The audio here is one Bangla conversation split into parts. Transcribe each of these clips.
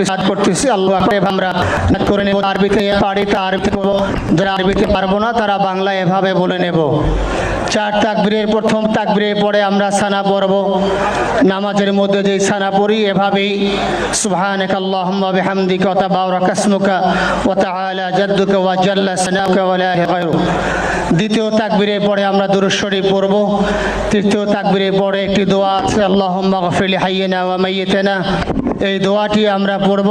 করতেছি আল্লাহ আমরা করে নেব। আরবিতে পারি তা আরবিতে বলবো, যারা আরবিতে পারবো না তারা বাংলা এভাবে বলে নেব। 4 তাকবীরের প্রথম তাকবীরের পরে আমরা সানা পড়ব। নামাজের মধ্যে যে সানা পড়ি এভাবেই সুবহানাকা আল্লাহুম্মা বিহামদিকা ওয়া তাবারাকা ইসমুকা ওয়া তাআলা জাদ্দুকা ওয়া জাল্লা সানাউকা ওয়া লা ইলাহা গায়রুক। দ্বিতীয় তাকবীরের পরে আমরা দুরূদ শরীফ পড়ব। তৃতীয় তাকবীরের পরে একটি দোয়া আছে, আল্লাহুম্মা গফির লিহাইয়িনা ওয়া মাইয়িতিনা, এই দোয়াটি আমরা পড়ব।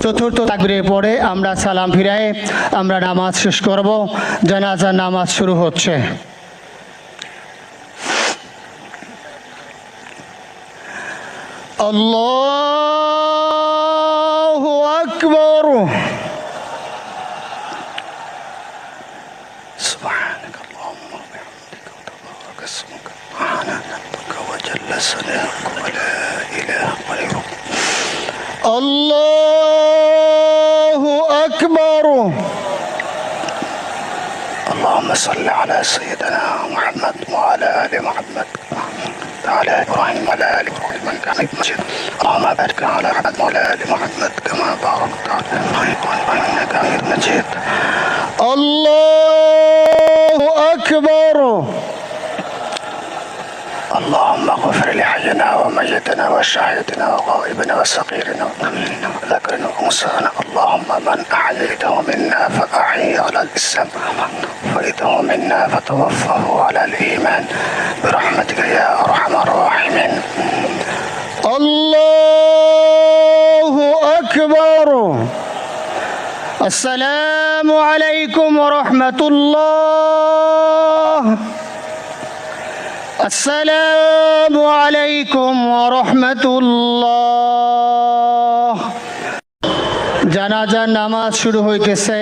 চতুর্থ তাকবীরের পরে আমরা সালাম ফিরায়ে আমরা নামাজ শেষ করব। জানাজার নামাজ শুরু হচ্ছে। আল্লাহু আকবার। সুবহানাকা আল্লাহুম্মা ওয়া বিহামদিকা ওয়া তাবারাকা ইসমুকা ওয়া তাআলা জাদ্দুকা ওয়া জাল্লা সানাউকা ওয়া লা ইলাহা গায়রুক। আল্লাহু আকবার। اللهم صل على سيدنا محمد وعلى آل محمد وعلى إبراهيم وعلى آل إبراهيم إنك حميد مجيد. اللهم بارك على محمد وعلى آل محمد كما باركت على إبراهيم وعلى إبراهيم إنك حميد مجيد. الله أكبر. اللهم اغفر لحينا وميتنا وشاهدنا وغائبنا وصغيرنا وكبيرنا وذكرنا وانثانا. اللهم من احييته منا فاحيه على الاسلام ومن توفيته منا فتوفه على الايمان برحمتك يا ارحم الراحمين. الله اكبر. السلام عليكم ورحمة الله. আসসালামু আলাইকুম ওয়া রাহমাতুল্লাহ। জানাজার নামাজ শুরু হইতেছে।